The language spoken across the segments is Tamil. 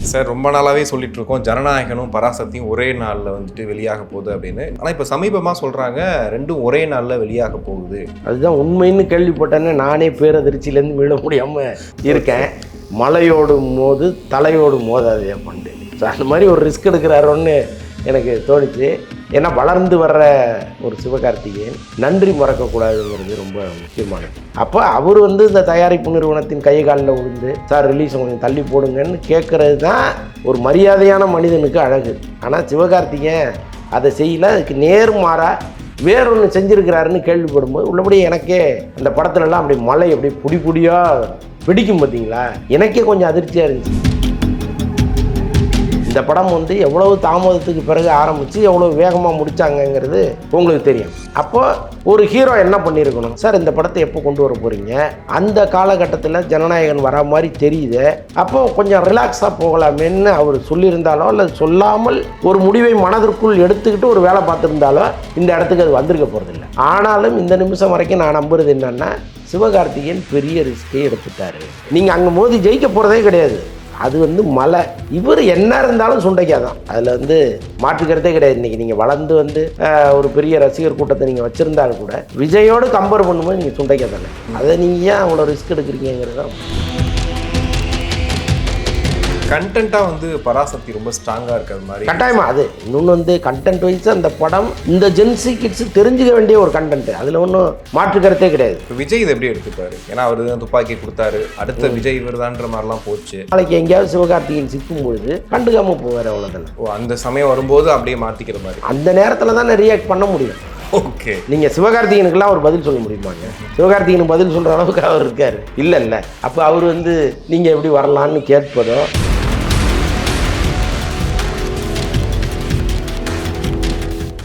சார் ரொம்ப நாளாகவே சொல்லிட்டு இருக்கோம் ஜனநாயகனும் பராசக்தியும் ஒரே நாளில் வந்துட்டு வெளியாக போகுது அப்படின்னு. ஆனால் இப்போ சமீபமாக சொல்கிறாங்க ரெண்டும் ஒரே நாளில் வெளியாக போகுது. அதுதான் உண்மைன்னு கேள்விப்பட்டேன்னு நானே பேரதிர்ச்சியிலேருந்து மீள முடியாமல் இருக்கேன். மலையோடும் போது தலையோடும் மோதாது பண்டு. ஸோ அந்த மாதிரி ஒரு ரிஸ்க் எடுக்கிறாரோன்னு எனக்கு தோணுச்சு. ஏன்னா வளர்ந்து வர்ற ஒரு சிவகார்த்திகேயன் நன்றி மறக்கக்கூடாதுங்கிறது ரொம்ப முக்கியமானது. அப்போ அவர் இந்த தயாரிப்பு நிறுவனத்தின் கை காலில் விழுந்து சார் ரிலீஸ் கொஞ்சம் தள்ளி போடுங்கன்னு கேட்குறது தான் ஒரு மரியாதையான மனிதனுக்கு அழகு. ஆனால் சிவகார்த்திகேயன் அதை செய்யல. அதுக்கு நேர்மாறாக வேறொன்று செஞ்சுருக்கிறாருன்னு கேள்விப்படும்போது உள்ளபடி எனக்கே அந்த படத்துலலாம் அப்படி மலை அப்படி புடி புடியாக வெடிக்கும் பார்த்தீங்களா, எனக்கே கொஞ்சம் அதிர்ச்சியாக இருந்துச்சு. இந்த படம் எவ்வளவு தாமதத்துக்கு பிறகு ஆரம்பித்து எவ்வளோ வேகமாக முடித்தாங்கங்கிறது உங்களுக்கு தெரியும். அப்போ ஒரு ஹீரோ என்ன பண்ணியிருக்கணும், சார் இந்த படத்தை எப்போ கொண்டு வர போகிறீங்க, அந்த காலகட்டத்தில் ஜனநாயகன் வர மாதிரி தெரியுது, அப்போ கொஞ்சம் ரிலாக்ஸாக போகலாமேன்னு அவர் சொல்லியிருந்தாலோ அல்லது சொல்லாமல் ஒரு முடிவை மனதிற்குள் எடுத்துக்கிட்டு ஒரு வேலை பார்த்துருந்தாலோ இந்த இடத்துக்கு அது வந்திருக்க போகிறதில்ல. ஆனாலும் இந்த நிமிஷம் வரைக்கும் நான் நம்புறது என்னென்னா சிவகார்த்திகேயன் பெரிய ரிஸ்கே எடுத்துட்டாரு. நீங்கள் அங்கே மோதி ஜெயிக்க போகிறதே கிடையாது. அது மலை. இவர் என்ன இருந்தாலும் சுண்டைக்காதான். அதில் மாற்றுக்கிறதே கிடையாது. இன்றைக்கி நீங்கள் வளர்ந்து ஒரு பெரிய ரசிகர் கூட்டத்தை நீங்கள் வச்சுருந்தாலும் கூட விஜயோடு கம்பேர் பண்ணும்போது நீங்கள் சுண்டைக்கா தானே. அதை நீங்கள் ஏன் அவ்வளோ ரிஸ்க் எடுக்கிறீங்கிறது தான். கண்டென்ட்டாக பராசக்தி ரொம்ப ஸ்ட்ராங்காக இருக்கிற மாதிரி கட்டாயமாக. அது இன்னொன்று கண்டென்ட் வைஸ் அந்த படம் இந்த ஜென்சி கிட்ஸ் தெரிஞ்சுக்க வேண்டிய ஒரு கண்டென்ட். அதில் ஒன்றும் மாற்றுக்கிறதே கிடையாது. இப்போ விஜய் இதை எப்படி எடுத்துப்பாரு? ஏன்னா அவர் துப்பாக்கி கொடுத்தாரு, அடுத்த விஜய் இவர்தான்ற மாதிரிலாம் போச்சு. நாளைக்கு எங்கேயாவது சிவகார்த்திகேயன் சிக்கும் பொழுது கண்டுக்காமல் போவார், அவ்வளோதானே. அந்த சமயம் வரும்போது அப்படியே மாற்றிக்கிற மாதிரி அந்த நேரத்தில் தான் ரியாக்ட் பண்ண முடியும். ஓகே, நீங்கள் சிவகார்த்திகேயனுக்கெல்லாம் அவர் பதில் சொல்ல முடியுமாங்க? சிவகார்த்திகேயனுக்கு பதில் சொல்கிற அளவுக்கு அவர் இருக்கார் இல்லை. அப்போ அவர் நீங்கள் எப்படி வரலான்னு கேட்பதோ.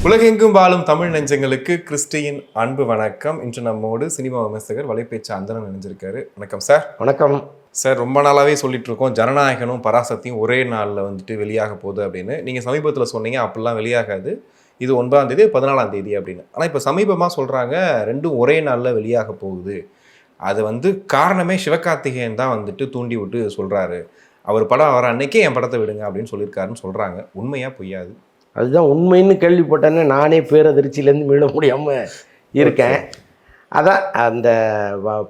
உலகெங்கும் வாழும் தமிழ் நெஞ்சங்களுக்கு கிறிஸ்டியின் அன்பு வணக்கம். இன்று நம்மோடு சினிமா விமர்சகர் வலைப்பேச்சு அந்தரன் நினைஞ்சிருக்காரு. வணக்கம் சார். வணக்கம் சார். ரொம்ப நாளாகவே சொல்லிட்டு இருக்கோம் ஜனநாயகனும் பராசக்தியும் ஒரே நாளில் வெளியாக போகுது அப்படின்னு. நீங்கள் சமீபத்தில் சொன்னீங்க அப்படிலாம் வெளியாகாது, இது 9ஆம் தேதி 14ஆம் தேதி அப்படின்னு. ஆனால் இப்போ சமீபமாக சொல்கிறாங்க ரெண்டும் ஒரே நாளில் வெளியாக போகுது. அது காரணமே சிவகார்த்திகேயன் தான் தூண்டி விட்டு சொல்கிறாரு. அவர் படம் வர அன்னைக்கே என் படத்தை விடுங்க அப்படின்னு சொல்லியிருக்காருன்னு சொல்கிறாங்க. உண்மையாக பொய்யாது? அதுதான் உண்மைன்னு கேள்விப்பட்டேன்னு நானே பேரதிர்ச்சியிலேருந்து மீள முடியாமல் இருக்கேன். அதான் அந்த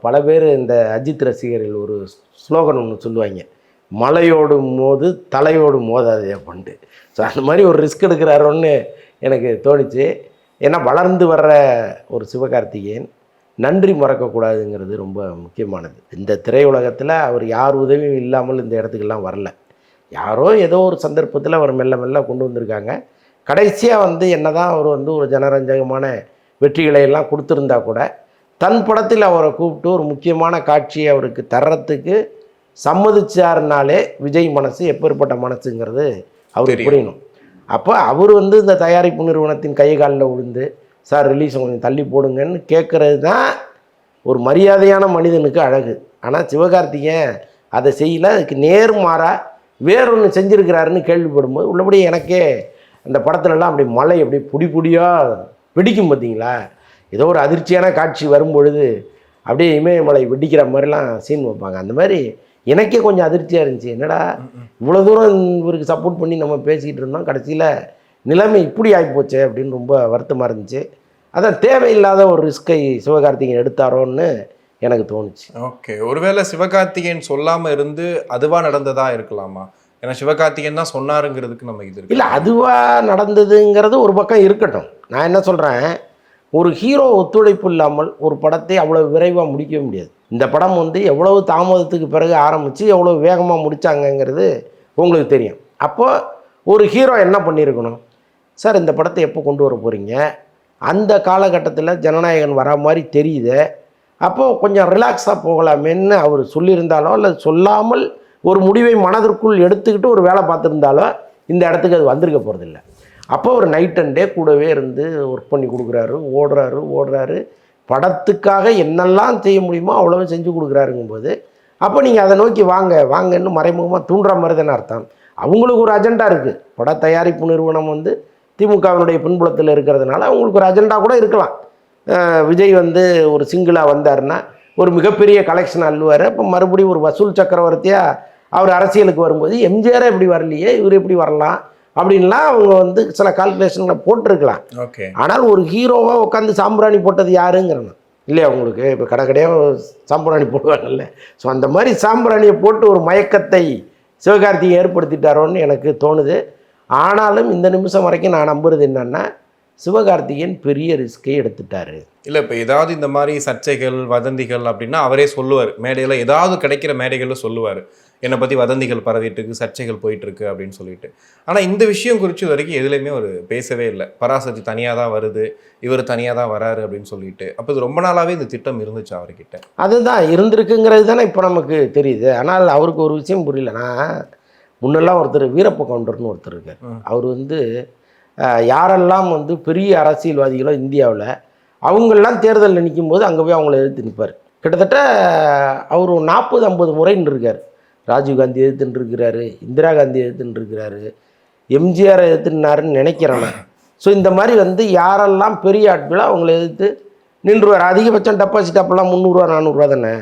பல பேர் இந்த அஜித் ரசிகர்கள் ஒரு ஸ்லோகன் ஒன்று சொல்லுவாங்க, மலையோடும் போது தலையோடு மோதாதே பண்டு. ஸோ அந்த மாதிரி ஒரு ரிஸ்க் எடுக்கிறாரோன்னு எனக்கு தோணுச்சு. ஏன்னா வளர்ந்து வர்ற ஒரு சிவகார்த்திகேயன் நன்றி மறக்கக்கூடாதுங்கிறது ரொம்ப முக்கியமானது. இந்த திரையுலகத்தில் அவர் யார் உதவியும் இல்லாமல் இந்த இடத்துக்கெல்லாம் வரல. யாரோ ஏதோ ஒரு சந்தர்ப்பத்தில் அவர் மெல்ல மெல்ல கொண்டு வந்திருக்காங்க. கடைசியாக என்ன தான் அவர் ஒரு ஜனரஞ்சகமான வெற்றிகளை எல்லாம் கொடுத்துருந்தா கூட தன் படத்தில் அவரை கூப்பிட்டு ஒரு முக்கியமான காட்சியை அவருக்கு தர்றதுக்கு சம்மதிச்சாருனாலே விஜய் மனசு எப்பேற்பட்ட மனசுங்கிறது அவருக்கு புரியணும். அப்போ அவர் இந்த தயாரிப்பு நிறுவனத்தின் கை காலில் விழுந்து சார் ரிலீஸ் கொஞ்சம் தள்ளி போடுங்கன்னு கேட்குறது தான் ஒரு மரியாதையான மனிதனுக்கு அழகு. ஆனால் சிவகார்த்திகேயன் அதை செய்யல. அதுக்கு நேர்மாறாக வேறொன்று செஞ்சுருக்கிறாருன்னு கேள்விப்படும்போது உள்ளபடி எனக்கே அந்த படத்துலலாம் அப்படி மலை அப்படி புடி புடியாக வெடிக்கும் பார்த்தீங்களா. ஏதோ ஒரு அதிர்ச்சியான காட்சி வரும்பொழுது அப்படியே இமயமலை வெடிக்கிற மாதிரிலாம் சீன் வைப்பாங்க. அந்த மாதிரி எனக்கே கொஞ்சம் அதிர்ச்சியாக இருந்துச்சு. என்னடா இவ்வளோ தூரம் இவருக்கு சப்போர்ட் பண்ணி நம்ம பேசிக்கிட்டு இருந்தோம், கடைசியில் நிலைமை இப்படி ஆகிப்போச்சே அப்படின்னு ரொம்ப வருத்தமாக இருந்துச்சு. அதான் தேவையில்லாத ஒரு ரிஸ்கை சிவகார்த்திகேயன் எடுத்தாரோன்னு எனக்கு தோணுச்சு. ஓகே, ஒருவேளை சிவகார்த்திகேயன் சொல்லாமல் இருந்து அதுவாக நடந்ததா இருக்கலாமா? ஏன்னா சிவகார்த்திகேயன் தான் சொன்னாருங்கிறதுக்கு நம்ம இது இல்லை, அதுவாக நடந்ததுங்கிறது ஒரு பக்கம் இருக்கட்டும். நான் என்ன சொல்கிறேன், ஒரு ஹீரோ ஒத்துழைப்பு இல்லாமல் ஒரு படத்தை அவ்வளோ விரைவாக முடிக்க முடியாது. இந்த படம் எவ்வளவு தாமதத்துக்கு பிறகு ஆரம்பித்து எவ்வளோ வேகமாக முடித்தாங்கங்கிறது உங்களுக்கு தெரியும். அப்போது ஒரு ஹீரோ என்ன பண்ணியிருக்கணும், சார் இந்த படத்தை எப்போ கொண்டு வர போகிறீங்க, அந்த காலகட்டத்தில் ஜனநாயகன் வர மாதிரி தெரியுது, அப்போது கொஞ்சம் ரிலாக்ஸாக போகலாமேன்னு அவர் சொல்லியிருந்தாலோ அல்லது சொல்லாமல் ஒரு முடிவை மனதிற்குள் எடுத்துக்கிட்டு ஒரு வேலை பார்த்துருந்தாலோ இந்த இடத்துக்கு அது வந்திருக்க போகிறதில்ல. அப்போ ஒரு நைட் அண்ட் டே கூடவே இருந்து ஒர்க் பண்ணி கொடுக்குறாரு, ஓடுறாரு. படத்துக்காக என்னெல்லாம் செய்ய முடியுமோ அவ்வளோ செஞ்சு கொடுக்குறாருங்கும்போது அப்போ நீங்கள் அதை நோக்கி வாங்கன்னு மறைமுகமாக தூண்டுற மாதிரி தானே அர்த்தம். அவங்களுக்கு ஒரு அஜெண்டா இருக்குது. பட தயாரிப்பு நிறுவனம் திமுகவினுடைய பின்புலத்தில் இருக்கிறதுனால அவங்களுக்கு ஒரு அஜெண்டா கூட இருக்கலாம். விஜய் ஒரு சிங்கிளாக வந்தாருன்னா ஒரு மிகப்பெரிய கலெக்ஷன் அள்ளுவார். அப்போ மறுபடியும் ஒரு வசூல் சக்கரவர்த்தியாக அவர் அரசியலுக்கு வரும்போது எம்ஜிஆரே இப்படி வரலையே, இவர் எப்படி வரலாம் அப்படின்லாம் அவங்க வந்து சில கால்குலேஷன்களை போட்டிருக்கலாம். ஓகே. ஆனால் ஒரு ஹீரோவாக உட்காந்து சாம்பிராணி போட்டது யாருங்கிறேன் இல்லையா உங்களுக்கு? இப்போ கடைக்கடையாக சாம்பிராணி போடுவாங்கல்ல. ஸோ அந்த மாதிரி சாம்பிராணியை போட்டு ஒரு மயக்கத்தை சிவகார்த்திகேயன் ஏற்படுத்திட்டாரோன்னு எனக்கு தோணுது. ஆனாலும் இந்த நிமிஷம் வரைக்கும் நான் நம்புறது என்னன்னா, சிவகார்த்திகேயன் பெரிய ரிஸ்கை எடுத்துட்டாரு. இல்லை, இப்போ ஏதாவது இந்த மாதிரி சர்ச்சைகள் வதந்திகள் அப்படின்னா அவரே சொல்லுவார், மேடையில் ஏதாவது கிடைக்கிற மேடைகளில் சொல்லுவார், என்னை பற்றி வதந்திகள் பரவிட்டு இருக்கு, சர்ச்சைகள் போயிட்டு இருக்கு அப்படின்னு சொல்லிட்டு. ஆனால் இந்த விஷயம் குறித்து வரைக்கும் எதுலையுமே அவர் பேசவே இல்லை. பராசக்தி தனியாக தான் வருது, இவர் தனியாக தான் வராரு அப்படின்னு சொல்லிட்டு. அப்போ இது ரொம்ப நாளாகவே இந்த திட்டம் இருந்துச்சு அவர்கிட்ட. அதுதான் இருந்திருக்குங்கிறது தானே இப்போ நமக்கு தெரியுது. ஆனால் அவருக்கு ஒரு விஷயம் புரியல. நான் முன்னெல்லாம் ஒருத்தர் வீரப்ப கவுண்டர்னு ஒருத்தர் இருக்கார். அவர் வந்து யாரெல்லாம் வந்து பெரிய அரசியல்வாதிகளோ இந்தியாவில் அவங்களெல்லாம் தேர்தலில் நிற்கும் போது அங்கே போய் அவங்கள எதிர்த்து நிற்பார். கிட்டத்தட்ட அவர் 40-50 முறை நின்றுருக்கார். ராஜீவ்காந்தி எதிர்த்து நின்றுருக்கிறாரு, இந்திரா காந்தி எதிர்த்து நின்றுருக்கிறாரு, எம்ஜிஆரை எதிர்த்து நின்னாருன்னு நினைக்கிறேன் நான். ஸோ இந்த மாதிரி வந்து யாரெல்லாம் பெரிய ஆட்களோ அவங்கள எதிர்த்து நின்றுவார். அதிகபட்சம் டெபாசிட் அப்போல்லாம் 300-400 தானே,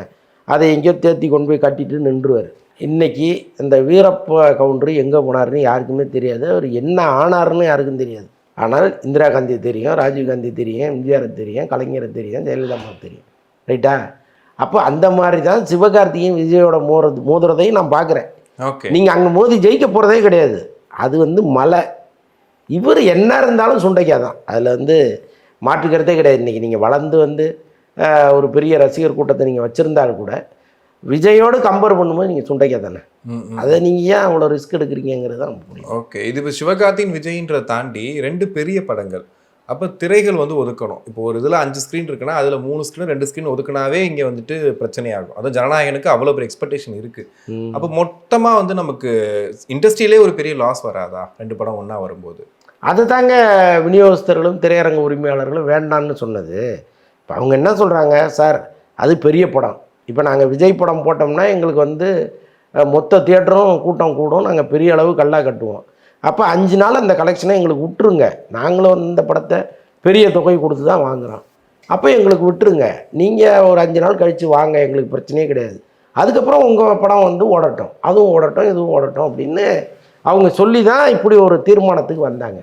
அதை எங்கேயோ தேர்த்தி கொண்டு போய் கட்டிட்டு நின்றுவார். இன்றைக்கி இந்த வீரப்ப கவுண்டர் எங்கே போனாருன்னு யாருக்குமே தெரியாது, அவர் என்ன ஆனாருன்னு யாருக்கும் தெரியாது. ஆனால் இந்திரா காந்தியை தெரியும், ராஜீவ்காந்தி தெரியும், எம்ஜிஆரை தெரியும், கலைஞரை தெரியும், ஜெயலலிதா தெரியும். ரைட்டா? அப்போ அந்த மாதிரி தான் சிவகார்த்திகேயன் விஜயோட மோதுறதையும் நான் பார்க்குறேன். ஓகே. நீங்கள் அங்கே மோதி ஜெயிக்க போகிறதே கிடையாது, அது வந்து மலை. இவர் என்ன இருந்தாலும் சுண்டைக்காதான், அதில் வந்து மாற்றுக்கிறதே கிடையாது. இன்றைக்கி நீங்கள் வளர்ந்து வந்து ஒரு பெரிய ரசிகர் கூட்டத்தை நீங்கள் வச்சுருந்தாலும் கூட விஜயோடு கம்பேர் பண்ணும்போது நீங்கள் சுண்டைக்கா தானே. அதை நீங்கள் ஏன் அவ்வளோ ரிஸ்க் எடுக்கிறீங்கிறது தான் புரியும். ஓகே. இது இப்போ சிவகார்த்திகேயன் விஜய்ன்றதை தாண்டி 2 பெரிய படங்கள், அப்போ திரைகள் வந்து ஒதுக்கணும். இப்போ ஒரு இதில் 5 ஸ்க்ரீன் இருக்குன்னா அதில் 3 ஸ்க்ரீன் 2 ஸ்க்ரீன் ஒதுக்குனாவே இங்கே வந்துட்டு பிரச்சனையாகும். அதுவும் ஜனநாயகனுக்கு அவ்வளோ பெரிய எக்ஸ்பெக்டேஷன் இருக்குது. அப்போ மொத்தமாக வந்து நமக்கு இண்டஸ்ட்ரியிலே ஒரு பெரிய லாஸ் வராதா 2 படம் ஒன்றா வரும்போது? அது தாங்க விநியோகஸ்தர்களும் திரையரங்க உரிமையாளர்களும் வேண்டான்னு சொன்னது. இப்போ அவங்க என்ன சொல்கிறாங்க, சார் அது பெரிய படம், இப்போ நாங்கள் விஜய் படம் போட்டோம்னா எங்களுக்கு வந்து மொத்த தியேட்டரும் கூட்டம் கூடும், நாங்கள் பெரிய அளவு கல்லா கட்டுவோம், அப்போ 5 நாள் அந்த கலெக்ஷனை எங்களுக்கு விட்டுருங்க, நாங்களும் இந்த படத்தை பெரிய தொகை கொடுத்து தான் வாங்குகிறோம், அப்போ எங்களுக்கு விட்டுருங்க, நீங்கள் ஒரு 5 நாள் கழித்து வாங்க, எங்களுக்கு பிரச்சனையே கிடையாது, அதுக்கப்புறம் உங்கள் படம் வந்து ஓடட்டும், அதுவும் ஓடட்டும் இதுவும் ஓடட்டும் அப்படின்னு அவங்க சொல்லி தான் இப்படி ஒரு தீர்மானத்துக்கு வந்தாங்க.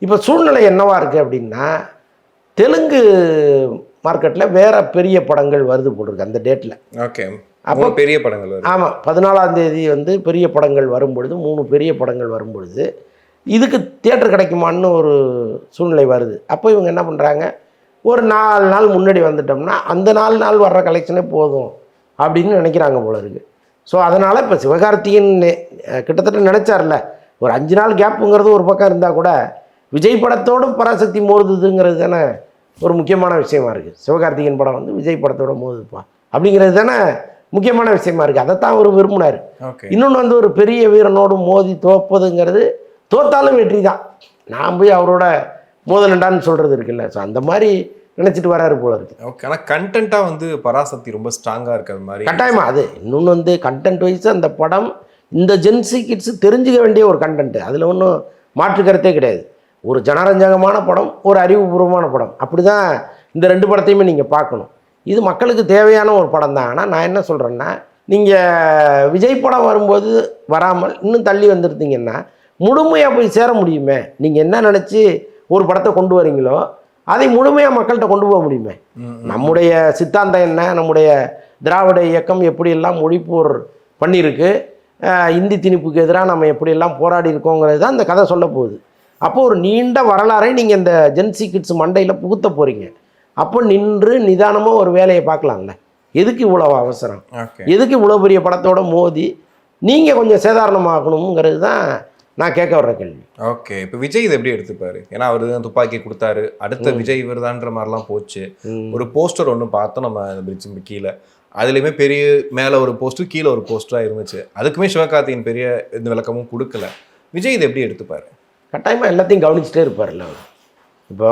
இப்போ சூழ்நிலை என்னவா இருக்குது அப்படின்னா, தெலுங்கு மார்க்கெட்டில் வேறு பெரிய படங்கள் வருது போட்டிருக்கு அந்த டேட்டில். ஓகே. அப்போ பெரிய படங்கள் வருது. ஆமாம், 14ஆம் தேதி வந்து பெரிய படங்கள் வரும்பொழுது 3 பெரிய படங்கள் வரும்பொழுது இதுக்கு தியேட்டர் கிடைக்குமான்னு ஒரு சூழ்நிலை வருது. அப்போ இவங்க என்ன பண்ணுறாங்க, ஒரு 4 நாள் முன்னாடி வந்துட்டோம்னா அந்த 4 நாள் வர்ற கலெக்ஷனே போதும் அப்படின்னு நினைக்கிறாங்க போல இருக்குது. ஸோ அதனால் இப்போ சிவகார்த்திகேயன் கிட்டத்தட்ட நினச்சார்ல, ஒரு 5 நாள் கேப்புங்கிறது ஒரு பக்கம் இருந்தால் கூட விஜய் படத்தோடும் பராசக்தி மோதுதுங்கிறது தானே ஒரு முக்கியமான விஷயமா இருக்குது. சிவகார்த்திகேயன் படம் வந்து விஜய் படத்தோட மோதுப்பா அப்படிங்கிறது தானே முக்கியமான விஷயமா இருக்குது. அதைத்தான் அவர் விரும்பினார். இன்னொன்று வந்து ஒரு பெரிய வீரனோடு மோதி தோப்பதுங்கிறது, தோத்தாலும் வெற்றி தான், நான் போய் அவரோட மோதலண்டான்னு சொல்கிறது இருக்குல்ல. ஸோ அந்த மாதிரி நினச்சிட்டு வராரு போல இருக்கு. ஓகே. ஆனால் கண்டென்ட்டாக வந்து பராசக்தி ரொம்ப ஸ்ட்ராங்காக இருக்கிறது மாதிரி கட்டாயமா. அது இன்னொன்று வந்து கண்டென்ட் வைஸ் அந்த படம் இந்த ஜென்சி கிட்ஸு தெரிஞ்சுக்க வேண்டிய ஒரு கண்டென்ட்டு, அதில் ஒன்றும் மாற்று கருத்தே கிடையாது. ஒரு ஜனரஞ்சகமான படம், ஒரு அறிவுபூர்வமான படம், அப்படி தான் இந்த 2 படத்தையுமே நீங்கள் பார்க்கணும். இது மக்களுக்கு தேவையான ஒரு படம் தான். ஆனால் நான் என்ன சொல்கிறேன்னா, நீங்கள் விஜய் படம் வரும்போது வராமல் இன்னும் தள்ளி வந்துருந்தீங்கன்னா முழுமையாக போய் சேர முடியுமே. நீங்கள் என்ன நினச்சி ஒரு படத்தை கொண்டு வரீங்களோ அதை முழுமையாக மக்கள்கிட்ட கொண்டு போக முடியுமே. நம்முடைய சித்தாந்தம் என்ன, நம்முடைய திராவிட இயக்கம் எப்படியெல்லாம் மொழிப்போர் பண்ணியிருக்கு, இந்தி திணிப்புக்கு எதிராக நம்ம எப்படியெல்லாம் போராடி இருக்கோங்கிறது தான் இந்த கதை சொல்ல போகுது. அப்போது ஒரு நீண்ட வரலாறை நீங்கள் இந்த ஜென்சி கிட்ஸ் மண்டையில் புகுத்த போகிறீங்க. அப்போ நின்று நிதானமாக ஒரு வேலையை பார்க்கலாம்ல. எதுக்கு இவ்வளோ அவசரம், எதுக்கு இவ்வளோ பெரிய படத்தோட மோதி நீங்கள் கொஞ்சம் சேதாரணமாகணுங்கிறது தான் நான் கேட்க வர்ற கேள்வி. ஓகே. இப்போ விஜய் இதை எப்படி எடுத்துப்பாரு? ஏன்னா அவர் தான் துப்பாக்கி கொடுத்தாரு, அடுத்த விஜய் இவர்தான்ற மாதிரிலாம் போச்சு. ஒரு போஸ்டர் ஒன்று பார்த்தோம் நம்ம பிரிட்ஜ் கீழே, அதுலேயுமே பெரிய மேலே ஒரு போஸ்டர் கீழே ஒரு போஸ்டராக இருந்துச்சு. அதுக்குமே சிவகார்த்திகேயன் பெரிய எந்த விளக்கமும் கொடுக்கல. விஜய் இதை எப்படி எடுத்துப்பாரு? கட்டாயமாக எல்லாத்தையும் கவனிச்சுட்டே இருப்பார்ல அவர். இப்போ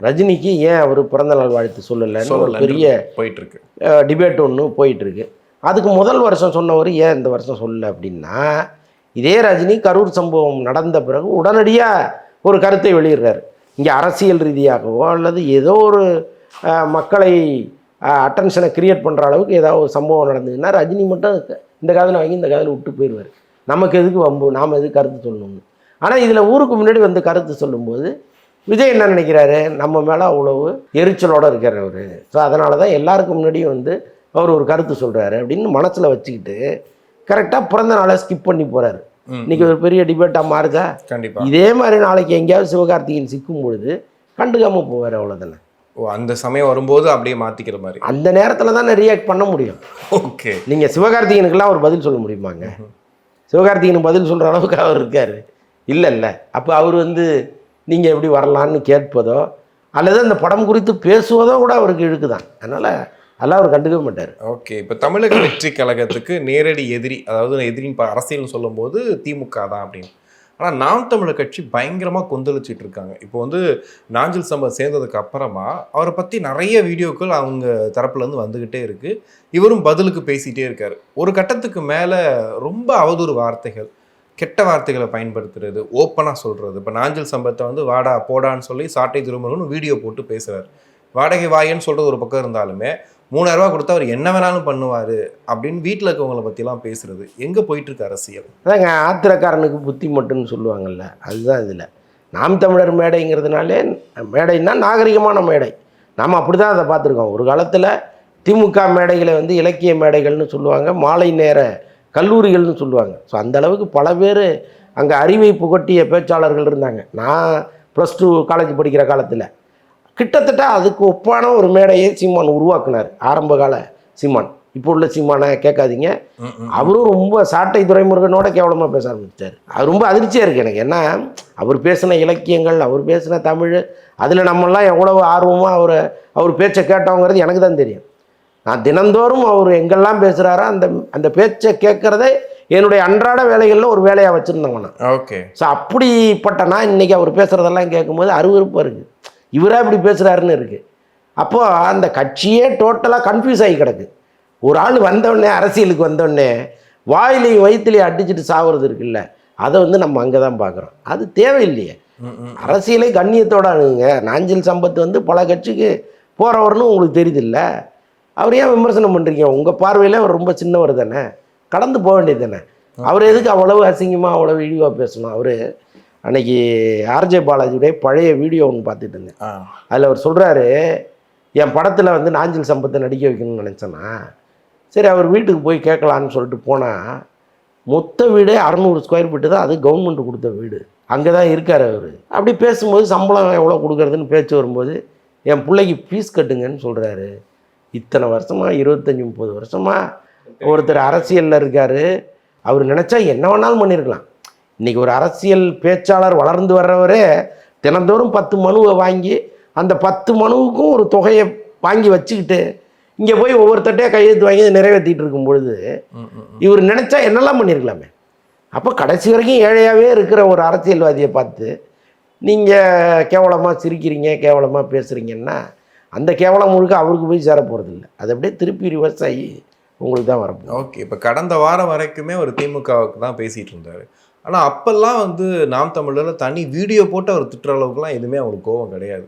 ரஜினிக்கு ஏன் அவர் பிறந்தநாள் வாழ்த்து சொல்லலைன்னு ஒரு பெரிய போயிட்டுருக்கு டிபேட் ஒன்று போயிட்டுருக்கு. அதுக்கு முதல் வருஷம் சொன்னவர் ஏன் இந்த வருஷம் சொல்லலை அப்படின்னா, இதே ரஜினி கரூர் சம்பவம் நடந்த பிறகு உடனடியாக ஒரு கருத்தை வெளியிடுறாரு. இங்கே அரசியல் ரீதியாகவோ அல்லது ஏதோ ஒரு மக்களை அட்டென்ஷனை கிரியேட் பண்ணுற அளவுக்கு ஏதாவது ஒரு சம்பவம் நடந்ததுன்னா ரஜினி மட்டும் இந்த காதில் வாங்கி இந்த காதில் விட்டு போயிடுவார். நமக்கு எதுக்கு வம்பு, நாம் எதுக்கு கருத்து சொல்லணும்னு. ஆனால் இதில் ஊருக்கு முன்னாடி வந்து கருத்து சொல்லும்போது விஜய் என்ன நினைக்கிறாரு, நம்ம மேலே அவ்வளவு எரிச்சலோடு இருக்கார் அவர். ஸோ அதனால தான் எல்லாருக்கும் முன்னாடியும் வந்து அவர் ஒரு கருத்து சொல்கிறாரு அப்படின்னு மனசில் வச்சுக்கிட்டு கரெக்டாக பிறந்த நாளை ஸ்கிப் பண்ணி போகிறாரு. இன்றைக்கி ஒரு பெரிய டிபேட்டாக மாறுதா? கண்டிப்பாக. இதே மாதிரி நாளைக்கு எங்கேயாவது சிவகார்த்திகேயன் சிக்கும் பொழுது கண்டுக்காமல் போவார், அவ்வளோதானே. ஓ, அந்த சமயம் வரும்போது அப்படியே மாற்றிக்கிற மாதிரி அந்த நேரத்தில் தானே ரியாக்ட் பண்ண முடியும். ஓகே. நீங்கள் சிவகார்த்திகேயனுக்கெல்லாம் ஒரு பதில் சொல்ல முடியுமாங்க? சிவகார்த்திகேயன் பதில் சொல்கிற அளவுக்கு அவர் இருக்கார் இல்லை. அப்போ அவர் வந்து நீங்கள் எப்படி வரலான்னு கேட்பதோ அல்லது அந்த படம் குறித்து பேசுவதோ கூட அவருக்கு இழுக்குதான். அதனால் அதெல்லாம் அவர் கண்டுக்க மாட்டார். ஓகே. இப்போ தமிழக வெற்றி கழகத்துக்கு நேரடி எதிரி, அதாவது எதிரின்னு அரசியல்னு சொல்லும்போது திமுக தான் அப்படின்னு. ஆனால் நாம் தமிழர் கட்சி பயங்கரமாக கொந்தளிச்சிட்டு இருக்காங்க. இப்போ வந்து நாஞ்சில் சம்பத் சேர்ந்ததுக்கு அப்புறமா அவரை பற்றி நிறைய வீடியோக்கள் அவங்க தரப்புலேருந்து வந்துக்கிட்டே இருக்குது. இவரும் பதிலுக்கு பேசிகிட்டே இருக்கார். ஒரு கட்டத்துக்கு மேலே ரொம்ப அவதூறு வார்த்தைகள், கெட்ட வார்த்தைகளை பயன்படுத்துறது, ஓப்பனாக சொல்கிறது. இப்போ நாஞ்சில் சம்பத்தை வந்து வாடா போடான்னு சொல்லி சாட்டை திருமணம்னு வீடியோ போட்டு பேசுகிறார். வாடகை வாயன்னு சொல்கிறது ஒரு பக்கம் இருந்தாலுமே 3000 ரூபா கொடுத்தா அவர் என்ன வேணாலும் பண்ணுவார் அப்படின்னு வீட்டில் இருக்கவங்களை பற்றிலாம் பேசுகிறது. எங்கே போயிட்டுருக்கு அரசியல்? அதாங்க ஆத்திரக்காரனுக்கு புத்தி மட்டும்னு சொல்லுவாங்கள்ல, அதுதான் இதில். நாம் தமிழர் மேடைங்கிறதுனாலே மேடைன்னா நாகரிகமான மேடை. நாம் அப்படி தான் அதை பார்த்துருக்கோம். ஒரு காலத்தில் திமுக மேடைகளை வந்து இலக்கிய மேடைகள்னு சொல்லுவாங்க, மாலை நேர கல்லூரிகள்னு சொல்லுவாங்க. ஸோ அந்த அளவுக்கு பல பேர் அங்கே அறிவை புகட்டிய பேச்சாளர்கள் இருந்தாங்க. நான் +2 காலேஜ் படிக்கிற காலத்தில் கிட்டத்தட்ட அதுக்கு ஒப்பான ஒரு மேடையை சீமான் உருவாக்குனார். ஆரம்ப கால சீமான், இப்போ உள்ள சீமானை கேட்காதீங்க. அவரும் ரொம்ப சாட்டை துரைமுருகனோட கேவலமாக பேச ஆரம்பிச்சார். அது ரொம்ப அதிர்ச்சியாக இருக்குது எனக்கு. ஏன்னா அவர் பேசின இலக்கியங்கள், அவர் பேசின தமிழ், அதில் நம்மெல்லாம் எவ்வளவு ஆர்வமாக அவர் பேச்சை கேட்டோங்கிறது எனக்கு தான் தெரியும். நான் தினந்தோறும் அவர் எங்கெல்லாம் பேசுகிறாரோ அந்த பேச்சை கேட்குறதே என்னுடைய அன்றாட வேலைகளில் ஒரு வேலையாக வச்சுருந்தவங்க நான். ஓகே. ஸோ அப்படிப்பட்ட நான் இன்றைக்கி அவர் பேசுகிறதெல்லாம் கேட்கும்போது அருவருப்பாக இருக்குது. இவராக இப்படி பேசுகிறாருன்னு இருக்குது. அப்போது அந்த கட்சியே டோட்டலாக கன்ஃபியூஸ் ஆகி கிடக்கு. ஒரு ஆள் வந்தோடனே, அரசியலுக்கு வந்தோடனே வாயிலையும் வயிற்றுலையும் அடிச்சுட்டு சாவுறது இருக்குல்ல, அதை வந்து நம்ம அங்கே தான் பார்க்குறோம். அது தேவையில்லையே. அரசியலை கண்ணியத்தோடு அணுகுங்க. நாஞ்சில் சம்பத் வந்து பல கட்சிக்கு போகிறவர்னு உங்களுக்கு தெரியுதில்ல, அவர் ஏன் விமர்சனம் பண்ணுறீங்க? உங்கள் பார்வையில் அவர் ரொம்ப சின்னவர் தானே, கடந்து போக வேண்டியது தானே. அவர் எதுக்கு அவ்வளவு அசிங்கமாக அவ்வளவு இழிவாக பேசணும்? அவர் அன்னைக்கு ஆர்ஜே பாலாஜியுடைய பழைய வீடியோ ஒன்று பார்த்துட்டு இருந்தேன். அதில் அவர் சொல்கிறாரு, என் படத்தில் வந்து நாஞ்சில் சம்பத்தை நடிக்க வைக்கணும்னு நினச்சேன்னா, சரி அவர் வீட்டுக்கு போய் கேட்கலான்னு சொல்லிட்டு போனால் மொத்த வீடே 600 ஸ்கொயர் ஃபீட்டு தான், அது கவர்மெண்ட் கொடுத்த வீடு. அங்கே தான் இருக்கார் அவர். அப்படி பேசும்போது சம்பளம் எவ்வளோ கொடுக்குறதுன்னு பேச்சு வரும்போது என் பிள்ளைக்கு ஃபீஸ் கட்டுங்கன்னு சொல்கிறாரு. இத்தனை வருஷமாக 25-30 வருஷமாக ஒருத்தர் அரசியலில் இருக்கார். அவர் நினச்சா என்ன வேணாலும் பண்ணியிருக்கலாம். இன்றைக்கி ஒரு அரசியல் பேச்சாளர் வளர்ந்து வர்றவரே தினந்தோறும் 10 மனுவை வாங்கி அந்த 10 மனுவுக்கும் ஒரு தொகையை வாங்கி வச்சுக்கிட்டு இங்கே போய் ஒவ்வொருத்தட்டையாக கையெழுத்து வாங்கி நிறைவேற்றிட்டு இருக்கும் பொழுது இவர் நினச்சா என்னெல்லாம் பண்ணியிருக்கலாமே. அப்போ கடைசி வரைக்கும் ஏழையாகவே இருக்கிற ஒரு அரசியல்வாதியை பார்த்து நீங்கள் கேவலமாக சிரிக்கிறீங்க, கேவலமாக பேசுகிறீங்கன்னா அந்த கேவலம் முழுக்க அவருக்கு போய் சேர போகிறதில்ல. அது அப்படியே திருப்பி ரிவர்ஸ் ஆகி உங்களுக்கு தான் வரப்போம். ஓகே. இப்போ கடந்த வாரம் வரைக்குமே ஒரு திமுகவுக்கு தான் பேசிகிட்டு இருந்தார். ஆனால் அப்போல்லாம் வந்து நாம் தமிழரில் தனி வீடியோ போட்டு அவர் திட்டுற அளவுக்குலாம் எதுவுமே அவங்களுக்கு கோவம் கிடையாது.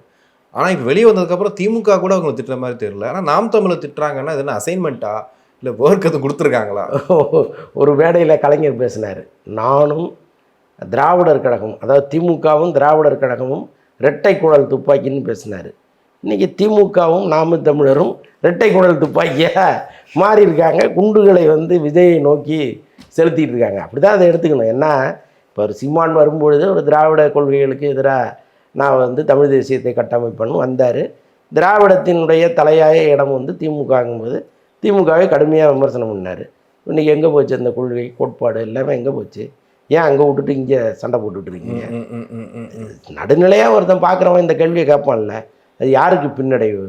ஆனால் இப்போ வெளியே வந்ததுக்கப்புறம் திமுக கூட அவங்களை திட்டுற மாதிரி தெரியல. ஆனால் நாம் தமிழர் திட்டுறாங்கன்னா இது என்ன அசைன்மெண்ட்டா இல்லை ஒர்க் எதுவும் கொடுத்துருக்காங்களா? ஒரு மேடையில் கலைஞர் பேசினார், நானும் திராவிடர் கழகம், அதாவது திமுகவும் திராவிடர் கழகமும் இரட்டை குழல் துப்பாக்கின்னு பேசினார். இன்றைக்கி திமுகவும் நாம தமிழரும் இரட்டை குழல் துப்பாக்கியாக மாறி இருக்காங்க. குண்டுகளை வந்து விஜயை நோக்கி செலுத்திட்டு இருக்காங்க. அப்படி தான் அதை எடுத்துக்கணும். ஏன்னா இப்போ ஒரு சீமான் வரும்பொழுது ஒரு திராவிட கொள்கைகளுக்கு எதிராக நான் வந்து தமிழ் தேசியத்தை கட்டமைப்பேன்னு வந்தார். திராவிடத்தினுடைய தலையாய இடம் வந்து திமுகங்கும்போது திமுகவை கடுமையாக விமர்சனம் பண்ணார். இன்றைக்கி எங்கே போச்சு அந்த கொள்கை கோட்பாடு எல்லாமே எங்கே போச்சு? ஏன் அங்கே விட்டுட்டு இங்கே சண்டை போட்டுட்ருக்கீங்க? நடுநிலையாக ஒருத்தன் பார்க்குறவன் இந்த கேள்வியை கேட்பான்ல, அது யாருக்கு பின்னடைவு?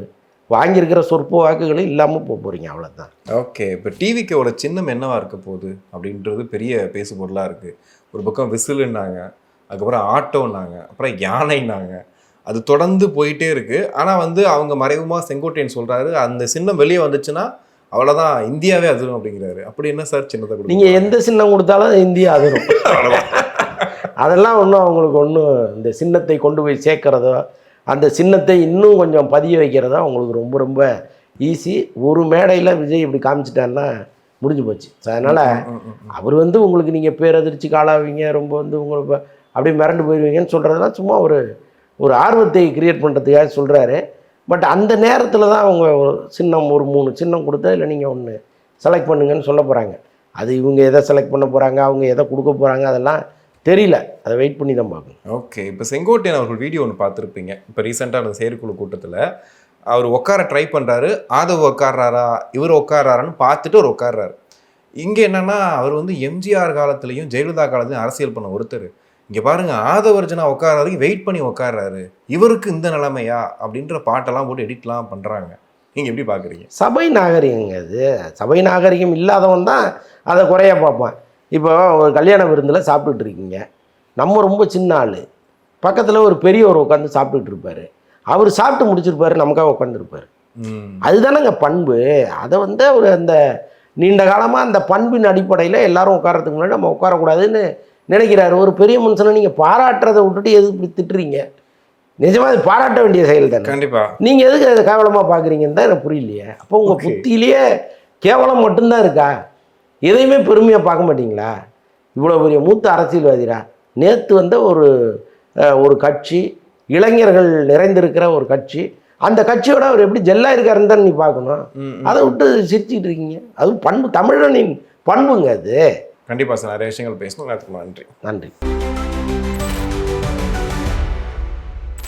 வாங்கியிருக்கிற சொற்ப வாக்குகளும் இல்லாமல் போக போகிறீங்க, அவ்வளோதான். ஓகே. இப்போ டிவிக்கோட சின்னம் என்னவாக இருக்க போகுது அப்படின்றது பெரிய பேசு பொருளாக இருக்குது. ஒரு பக்கம் விசிலுன்னாங்க, அதுக்கப்புறம் ஆட்டோன்னாங்க, அப்புறம் யானைன்னாங்க. அது தொடர்ந்து போயிட்டே இருக்குது. ஆனால் வந்து அவங்க மறைமுகமாக செங்கோட்டையன் சொல்கிறாரு, அந்த சின்னம் வெளியே வந்துச்சுன்னா அவ்வளோதான் இந்தியாவே அதிரும் அப்படிங்கிறாரு. அப்படி என்ன சார் சின்னத்தை கொடுங்க? நீங்கள் எந்த சின்னம் கொடுத்தாலும் இந்தியா அதிரும். அதெல்லாம் ஒன்றும் அவங்களுக்கு ஒன்றும் இந்த சின்னத்தை கொண்டு போய் சேர்க்குறதோ அந்த சின்னத்தை இன்னும் கொஞ்சம் பதிய வைக்கிறதோ அவங்களுக்கு ரொம்ப ரொம்ப ஈஸி. ஒரு மேடையில் விஜய் இப்படி காமிச்சிட்டாருன்னா முடிஞ்சு போச்சு. ஸோ அதனால் அவர் வந்து உங்களுக்கு நீங்கள் பேரதிர்ச்சி காலாவீங்க, ரொம்ப வந்து உங்களுக்கு அப்படியே மிரண்டு போயிடுவீங்கன்னு சொல்கிறதெல்லாம் சும்மா ஒரு ஆர்வத்தை கிரியேட் பண்ணுறதுக்காக சொல்கிறாரு. பட் அந்த நேரத்தில் தான் அவங்க ஒரு சின்னம், ஒரு 3 சின்னம் கொடுத்தா இல்லை நீங்கள் ஒன்று செலக்ட் பண்ணுங்கன்னு சொல்ல போகிறாங்க. அது இவங்க எதை செலக்ட் பண்ண போகிறாங்க, அவங்க எதை கொடுக்க போகிறாங்க, அதெல்லாம் தெரியல. அதை வெயிட் பண்ணி தான் பார்க்கணும். ஓகே. இப்போ செங்கோட்டையன் அவர்கள் வீடியோ ஒன்று பார்த்துருப்பீங்க. இப்போ ரீசெண்டாக அந்த செயற்குழு கூட்டத்தில் அவர் உட்கார ட்ரை பண்ணுறாரு. ஆதவ் உட்கார்றாரா, இவர் உட்கார்றாரான்னு பார்த்துட்டு அவர் உட்கார்றாரு. இங்கே என்னன்னா, அவர் வந்து எம்ஜிஆர் காலத்துலேயும் ஜெயலலிதா காலத்துலையும் அரசியல் பண்ண ஒருத்தர். இங்கே பாருங்க, ஆதவர்ஜனா உட்கார வரைக்கும் வெயிட் பண்ணி உட்கார்றாரு. இவருக்கு இந்த நிலைமையா அப்படின்ற பாட்டெல்லாம் போட்டு எடிட்லாம் பண்ணுறாங்க. நீங்கள் எப்படி பார்க்குறீங்க? சபை நாகரிகங்க அது. சபை நாகரிகம் இல்லாதவன் தான் அதை குறைய பார்ப்பான். இப்போ ஒரு கல்யாண விருந்தில் சாப்பிட்டுட்டு இருக்கீங்க, நம்ம ரொம்ப சின்ன ஆள், பக்கத்தில் ஒரு பெரியவர் உட்காந்து சாப்பிட்டுட்டு இருப்பார். அவர் சாப்பிட்டு முடிச்சிருப்பாரு, நமக்காக உட்காந்துருப்பார். அதுதானங்க பண்பு. அதை வந்து அவர் அந்த நீண்ட காலமாக அந்த பண்பின் அடிப்படையில் எல்லாரும் உட்காரத்துக்கு முன்னாடி நம்ம உட்காரக்கூடாதுன்னு நினைக்கிறாரு. ஒரு பெரிய மனுஷனை நீங்கள் பாராட்டுறதை விட்டுட்டு எதுக்கு இப்படி திட்டுறீங்க? நிஜமாக அது பாராட்ட வேண்டிய செயல் தானே. கண்டிப்பாக. நீங்கள் எதுக்கு அதை கேவலமாக பார்க்குறீங்கன்னு தான் எனக்கு புரியலையே. அப்போ உங்கள் புத்தியிலேயே கேவலம் மட்டும்தான் இருக்கா? எதையுமே பெருமையாக பார்க்க மாட்டீங்களா? இவ்வளோ பெரிய மூத்த அரசியல்வாதிரா, நேற்று வந்த ஒரு கட்சி, இளைஞர்கள் நிறைந்திருக்கிற ஒரு கட்சி, அந்த கட்சியோட அவர் எப்படி ஜெல்லா இருக்காருன்னு தான் நீ பார்க்கணும். அதை விட்டு சிரிச்சுக்கிட்டு இருக்கீங்க. அதுவும் பண்பு, தமிழனின் பண்புங்க அது. கண்டிப்பாக சார், நிறைய விஷயங்கள் பேசணும். நன்றி. நன்றி.